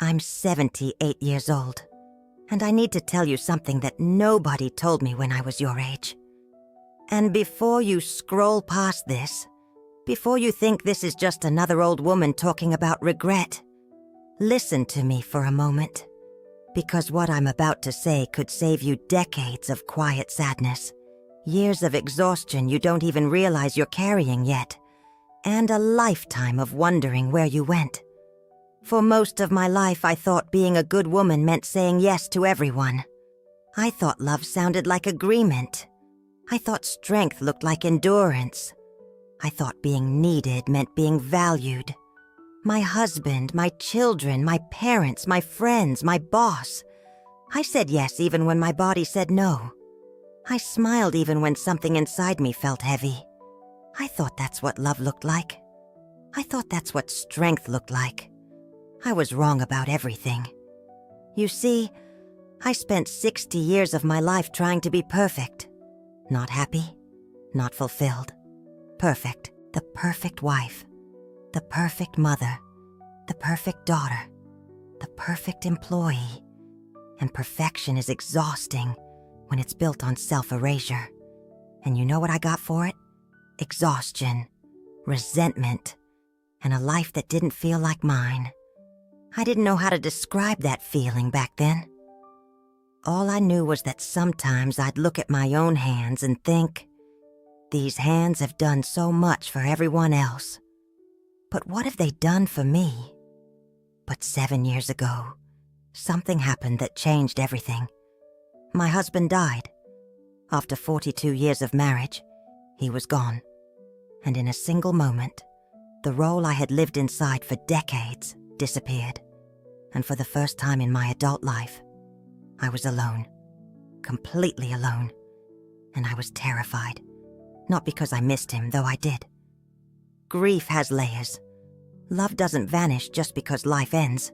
I'm 78 years old, and I need to tell you something that nobody told me when I was your age. And before you scroll past this, before you think this is just another old woman talking about regret, listen to me for a moment, because what I'm about to say could save you decades of quiet sadness, years of exhaustion you don't even realize you're carrying yet, and a lifetime of wondering where you went. For most of my life, I thought being a good woman meant saying yes to everyone. I thought love sounded like agreement. I thought strength looked like endurance. I thought being needed meant being valued. My husband, my children, my parents, my friends, my boss. I said yes even when my body said no. I smiled even when something inside me felt heavy. I thought that's what love looked like. I thought that's what strength looked like. I was wrong about everything. You see, I spent 60 years of my life trying to be perfect. Not happy, not fulfilled. Perfect, the perfect wife, the perfect mother, the perfect daughter, the perfect employee. And perfection is exhausting when it's built on self-erasure. And you know what I got for it? Exhaustion, resentment, and a life that didn't feel like mine. I didn't know how to describe that feeling back then. All I knew was that sometimes I'd look at my own hands and think, these hands have done so much for everyone else. But what have they done for me? But 7 years ago, something happened that changed everything. My husband died. After 42 years of marriage, he was gone. And in a single moment, the role I had lived inside for decades disappeared. And for the first time in my adult life, I was alone. Completely alone. And I was terrified. Not because I missed him, though I did. Grief has layers. Love doesn't vanish just because life ends.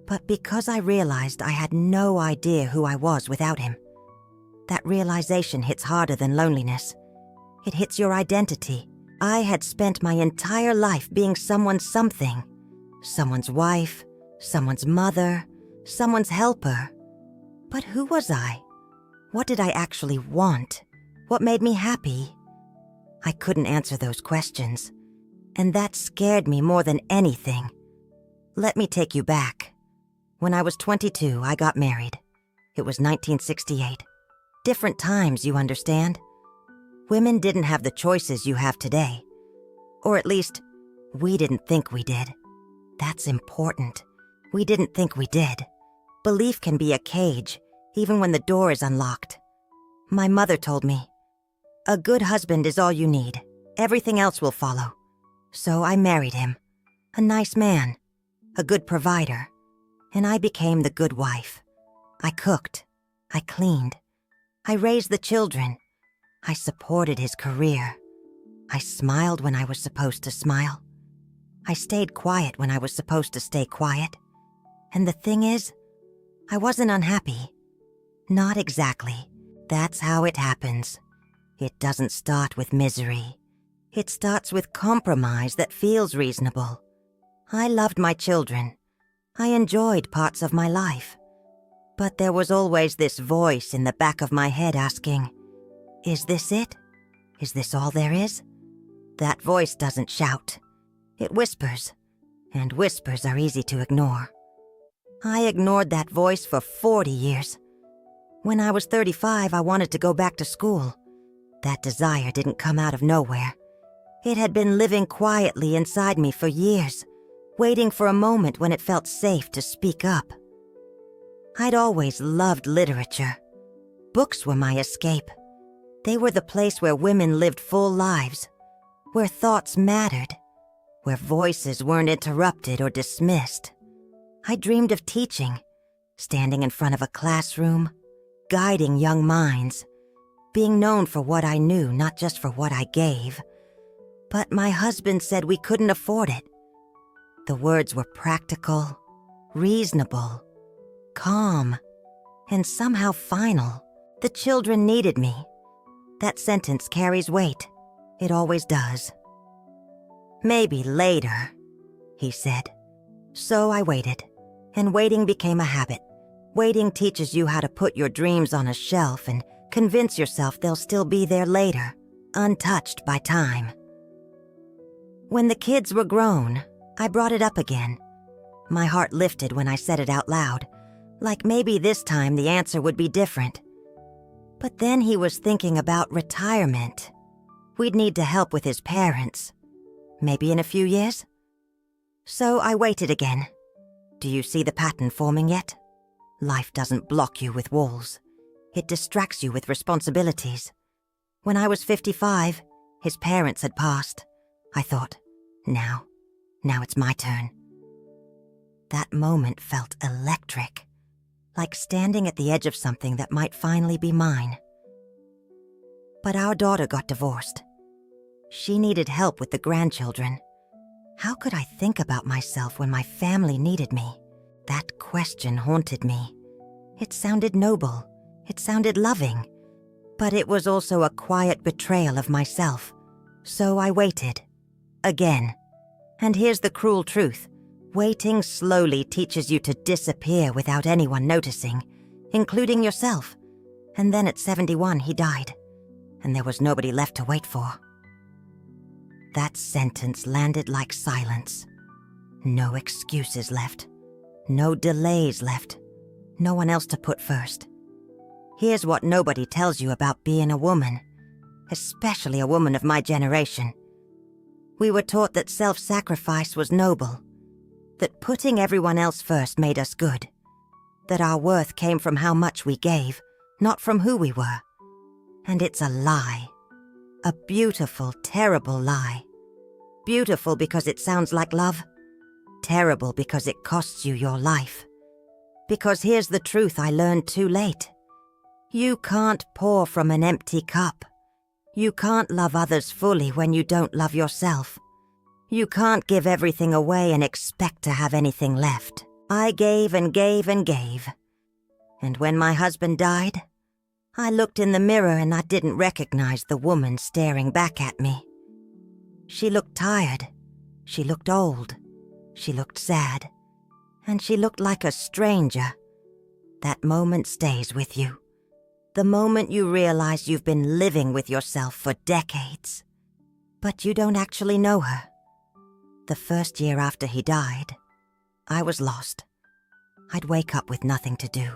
But because I realized I had no idea who I was without him. That realization hits harder than loneliness. It hits your identity. I had spent my entire life being someone's something. Someone's wife, someone's mother, someone's helper. But who was I? What did I actually want? What made me happy? I couldn't answer those questions, and that scared me more than anything. Let me take you back. When I was 22, I got married. It was 1968. Different times, you understand? Women didn't have the choices you have today. Or at least, we didn't think we did. That's important. We didn't think we did. Belief can be a cage, even when the door is unlocked. My mother told me, a good husband is all you need. Everything else will follow. So I married him. A nice man. A good provider. And I became the good wife. I cooked. I cleaned. I raised the children. I supported his career. I smiled when I was supposed to smile. I stayed quiet when I was supposed to stay quiet. And the thing is, I wasn't unhappy. Not exactly. That's how it happens. It doesn't start with misery. It starts with compromise that feels reasonable. I loved my children. I enjoyed parts of my life. But there was always this voice in the back of my head asking, is this it? Is this all there is? That voice doesn't shout. It whispers. And whispers are easy to ignore. I ignored that voice for 40 years. When I was 35, I wanted to go back to school. That desire didn't come out of nowhere. It had been living quietly inside me for years, waiting for a moment when it felt safe to speak up. I'd always loved literature. Books were my escape. They were the place where women lived full lives, where thoughts mattered, where voices weren't interrupted or dismissed. I dreamed of teaching, standing in front of a classroom, guiding young minds, being known for what I knew, not just for what I gave. But my husband said we couldn't afford it. The words were practical, reasonable, calm, and somehow final. The children needed me. That sentence carries weight. It always does. Maybe later, he said. So I waited. And waiting became a habit. Waiting teaches you how to put your dreams on a shelf and convince yourself they'll still be there later, untouched by time. When the kids were grown, I brought it up again. My heart lifted when I said it out loud, like maybe this time the answer would be different. But then he was thinking about retirement. We'd need to help with his parents. Maybe in a few years? So I waited again. Do you see the pattern forming yet? Life doesn't block you with walls. It distracts you with responsibilities. When I was 55, his parents had passed. I thought, now it's my turn. That moment felt electric, like standing at the edge of something that might finally be mine. But our daughter got divorced. She needed help with the grandchildren. How could I think about myself when my family needed me? That question haunted me. It sounded noble. It sounded loving. But it was also a quiet betrayal of myself. So I waited. Again. And here's the cruel truth. Waiting slowly teaches you to disappear without anyone noticing, including yourself. And then at 71, he died. And there was nobody left to wait for. That sentence landed like silence. No excuses left. No delays left. No one else to put first. Here's what nobody tells you about being a woman, especially a woman of my generation. We were taught that self-sacrifice was noble, that putting everyone else first made us good, that our worth came from how much we gave, not from who we were. And it's a lie. A beautiful, terrible lie. Beautiful because it sounds like love. Terrible because it costs you your life. Because here's the truth I learned too late. You can't pour from an empty cup. You can't love others fully when you don't love yourself. You can't give everything away and expect to have anything left. I gave and gave and gave. And when my husband died, I looked in the mirror and I didn't recognize the woman staring back at me. She looked tired. She looked old. She looked sad. And she looked like a stranger. That moment stays with you. The moment you realize you've been living with yourself for decades. But you don't actually know her. The first year after he died, I was lost. I'd wake up with nothing to do.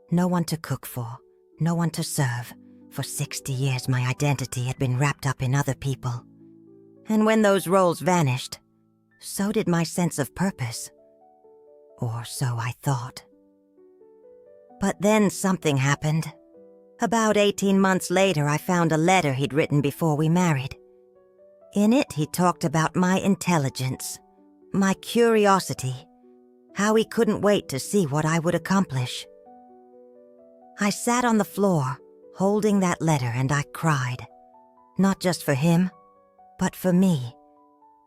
No one to cook for. No one to serve. For 60 years my identity had been wrapped up in other people. And when those roles vanished, so did my sense of purpose. Or so I thought. But then something happened. About 18 months later, I found a letter he'd written before we married. In it, he talked about my intelligence, my curiosity, how he couldn't wait to see what I would accomplish. I sat on the floor, holding that letter, and I cried. Not just for him, but for me.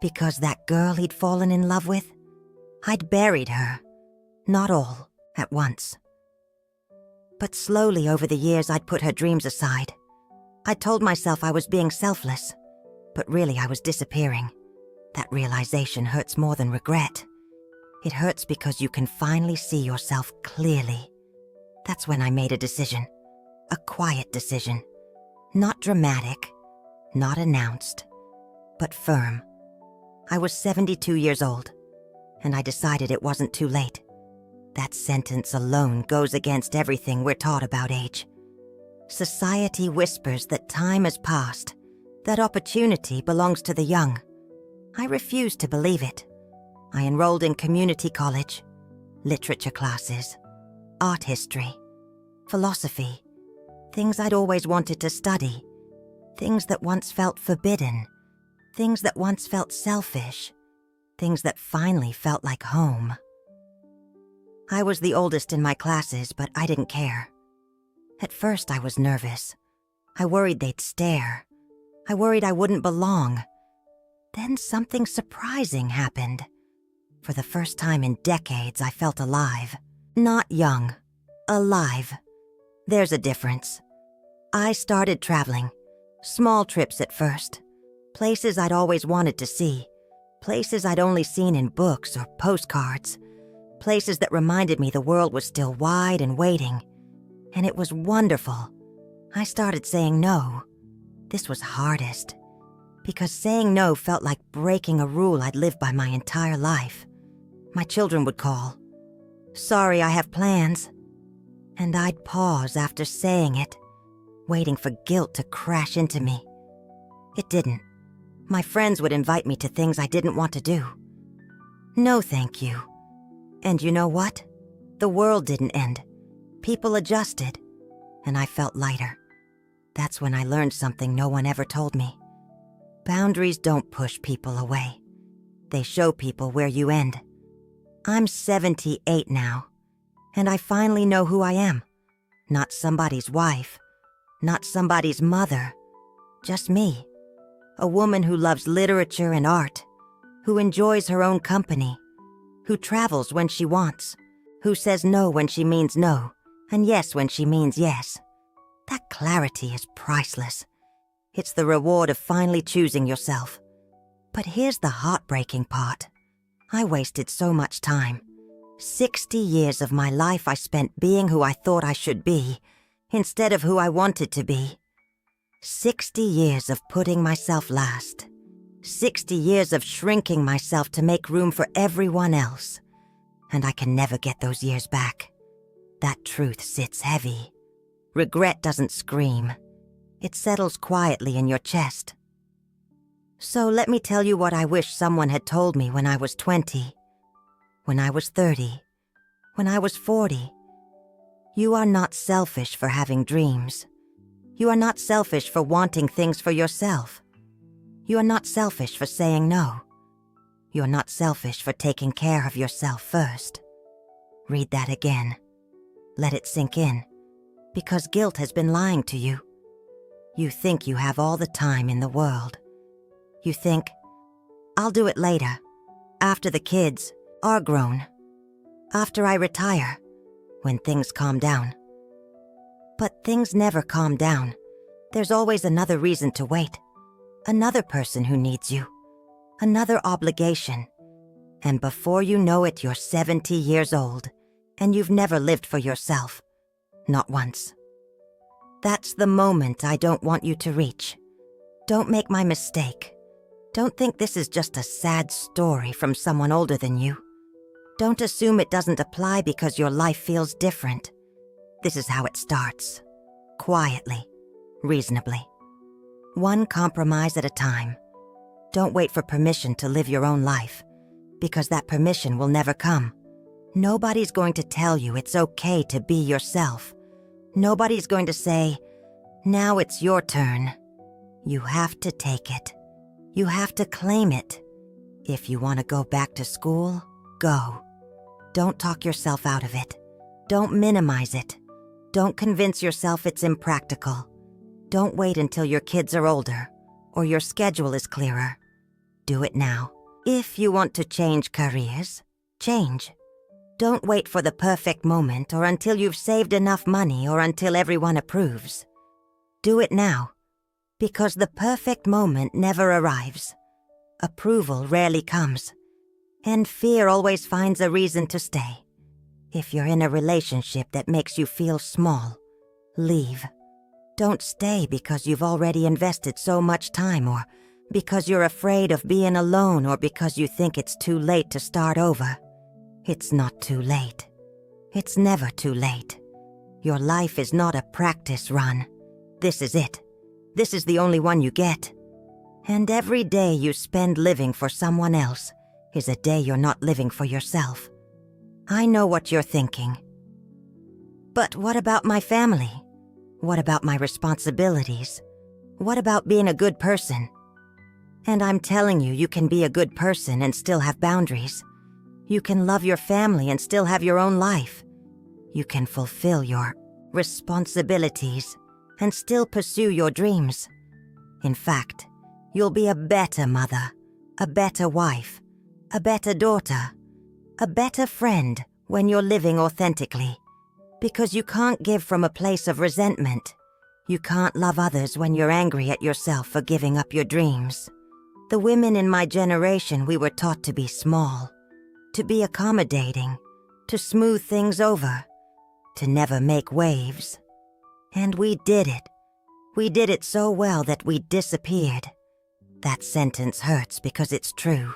Because that girl he'd fallen in love with, I'd buried her. Not all, at once. But slowly over the years, I'd put her dreams aside. I told myself I was being selfless, but really I was disappearing. That realization hurts more than regret. It hurts because you can finally see yourself clearly. That's when I made a decision. A quiet decision. Not dramatic, not announced, but firm. I was 72 years old, and I decided it wasn't too late. That sentence alone goes against everything we're taught about age. Society whispers that time has passed, that opportunity belongs to the young. I refused to believe it. I enrolled in community college, literature classes, art history, philosophy, things I'd always wanted to study, things that once felt forbidden, things that once felt selfish, things that finally felt like home. I was the oldest in my classes, but I didn't care. At first, I was nervous. I worried they'd stare. I worried I wouldn't belong. Then something surprising happened. For the first time in decades, I felt alive. Not young. Alive. There's a difference. I started traveling. Small trips at first. Places I'd always wanted to see. Places I'd only seen in books or postcards. Places that reminded me the world was still wide and waiting. And it was wonderful. I started saying no. This was hardest. Because saying no felt like breaking a rule I'd lived by my entire life. My children would call. "Sorry, I have plans." And I'd pause after saying it, waiting for guilt to crash into me. It didn't. My friends would invite me to things I didn't want to do. No, thank you. And you know what? The world didn't end. People adjusted, and I felt lighter. That's when I learned something no one ever told me. Boundaries don't push people away. They show people where you end. I'm 78 now, and I finally know who I am. Not somebody's wife, not somebody's mother, just me. A woman who loves literature and art, who enjoys her own company, who travels when she wants, who says no when she means no, and yes when she means yes. That clarity is priceless. It's the reward of finally choosing yourself. But here's the heartbreaking part. I wasted so much time. 60 years of my life I spent being who I thought I should be, instead of who I wanted to be. 60 years of putting myself last. 60 years of shrinking myself to make room for everyone else. And I can never get those years back. That truth sits heavy. Regret doesn't scream. It settles quietly in your chest. So let me tell you what I wish someone had told me when I was 20, when I was 30, when I was 40. You are not selfish for having dreams. You are not selfish for wanting things for yourself. You are not selfish for saying no. You are not selfish for taking care of yourself first. Read that again. Let it sink in, because guilt has been lying to you. You think you have all the time in the world. You think, I'll do it later, after the kids are grown, after I retire, when things calm down. But things never calm down. There's always another reason to wait, another person who needs you, another obligation. And before you know it, you're 70 years old, and you've never lived for yourself, not once. That's the moment I don't want you to reach. Don't make my mistake. Don't think this is just a sad story from someone older than you. Don't assume it doesn't apply because your life feels different. This is how it starts. Quietly, reasonably. One compromise at a time. Don't wait for permission to live your own life, because that permission will never come. Nobody's going to tell you it's okay to be yourself. Nobody's going to say, now it's your turn. You have to take it. You have to claim it. If you want to go back to school, go. Don't talk yourself out of it. Don't minimize it. Don't convince yourself it's impractical. Don't wait until your kids are older or your schedule is clearer. Do it now. If you want to change careers, change. Don't wait for the perfect moment or until you've saved enough money or until everyone approves. Do it now, because the perfect moment never arrives. Approval rarely comes, and fear always finds a reason to stay. If you're in a relationship that makes you feel small, leave. Don't stay because you've already invested so much time, or because you're afraid of being alone, or because you think it's too late to start over. It's not too late. It's never too late. Your life is not a practice run. This is it. This is the only one you get. And every day you spend living for someone else is a day you're not living for yourself. I know what you're thinking. But what about my family? What about my responsibilities? What about being a good person? And I'm telling you, you can be a good person and still have boundaries. You can love your family and still have your own life. You can fulfill your responsibilities and still pursue your dreams. In fact, you'll be a better mother, a better wife, a better daughter, a better friend when you're living authentically. Because you can't give from a place of resentment. You can't love others when you're angry at yourself for giving up your dreams. The women in my generation, we were taught to be small, to be accommodating, to smooth things over, to never make waves. And we did it. We did it so well that we disappeared. That sentence hurts because it's true.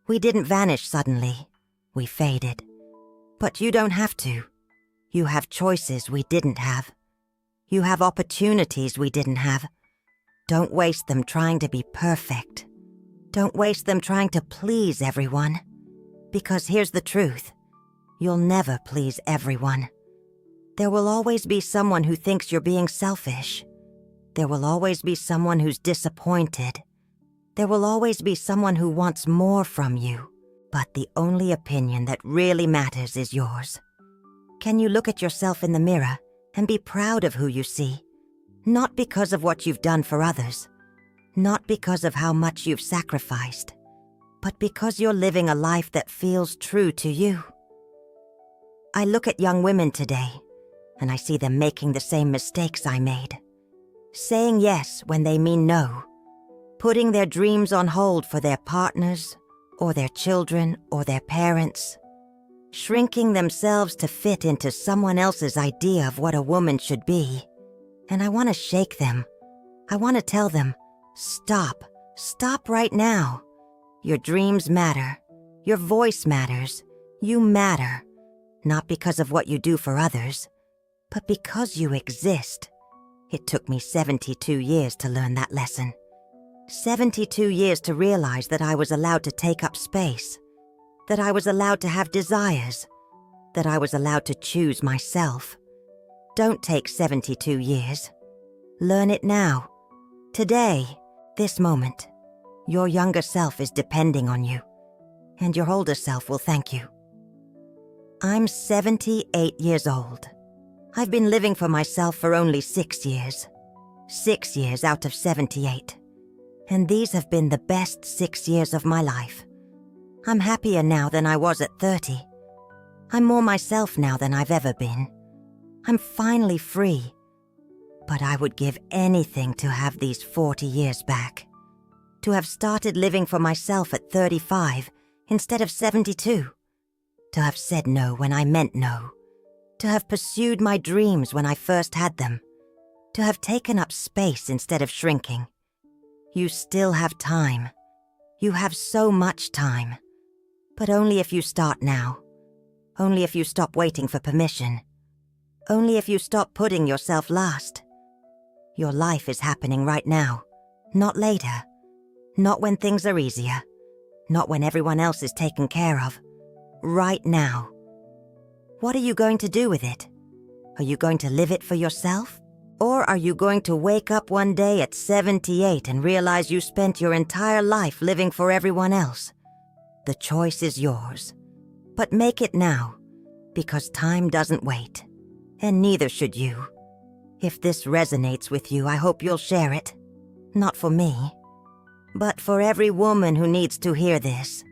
We didn't vanish suddenly. We faded. But you don't have to. You have choices we didn't have. You have opportunities we didn't have. Don't waste them trying to be perfect. Don't waste them trying to please everyone. Because here's the truth. You'll never please everyone. There will always be someone who thinks you're being selfish. There will always be someone who's disappointed. There will always be someone who wants more from you. But the only opinion that really matters is yours. Can you look at yourself in the mirror and be proud of who you see? Not because of what you've done for others, not because of how much you've sacrificed, but because you're living a life that feels true to you. I look at young women today, and I see them making the same mistakes I made. Saying yes when they mean no. Putting their dreams on hold for their partners, or their children, or their parents. Shrinking themselves to fit into someone else's idea of what a woman should be. And I want to shake them. I want to tell them, stop. Stop right now. Your dreams matter. Your voice matters. You matter. Not because of what you do for others, but because you exist. It took me 72 years to learn that lesson. 72 years to realize that I was allowed to take up space, that I was allowed to have desires, that I was allowed to choose myself. Don't take 72 years. Learn it now. Today, this moment. Your younger self is depending on you, and your older self will thank you. I'm 78 years old. I've been living for myself for only 6 years. 6 years out of 78. And these have been the best 6 years of my life. I'm happier now than I was at 30. I'm more myself now than I've ever been. I'm finally free. But I would give anything to have these 40 years back. To have started living for myself at 35 instead of 72. To have said no when I meant no. To have pursued my dreams when I first had them. To have taken up space instead of shrinking. You still have time. You have so much time. But only if you start now. Only if you stop waiting for permission. Only if you stop putting yourself last. Your life is happening right now, not later. Not when things are easier. Not when everyone else is taken care of. Right now. What are you going to do with it? Are you going to live it for yourself? Or are you going to wake up one day at 78 and realize you spent your entire life living for everyone else? The choice is yours. But make it now, because time doesn't wait. And neither should you. If this resonates with you, I hope you'll share it. Not for me, but for every woman who needs to hear this.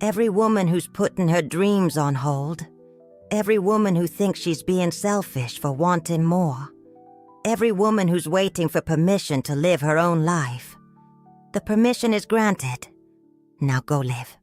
Every woman who's putting her dreams on hold. Every woman who thinks she's being selfish for wanting more. Every woman who's waiting for permission to live her own life. The permission is granted. Now go live.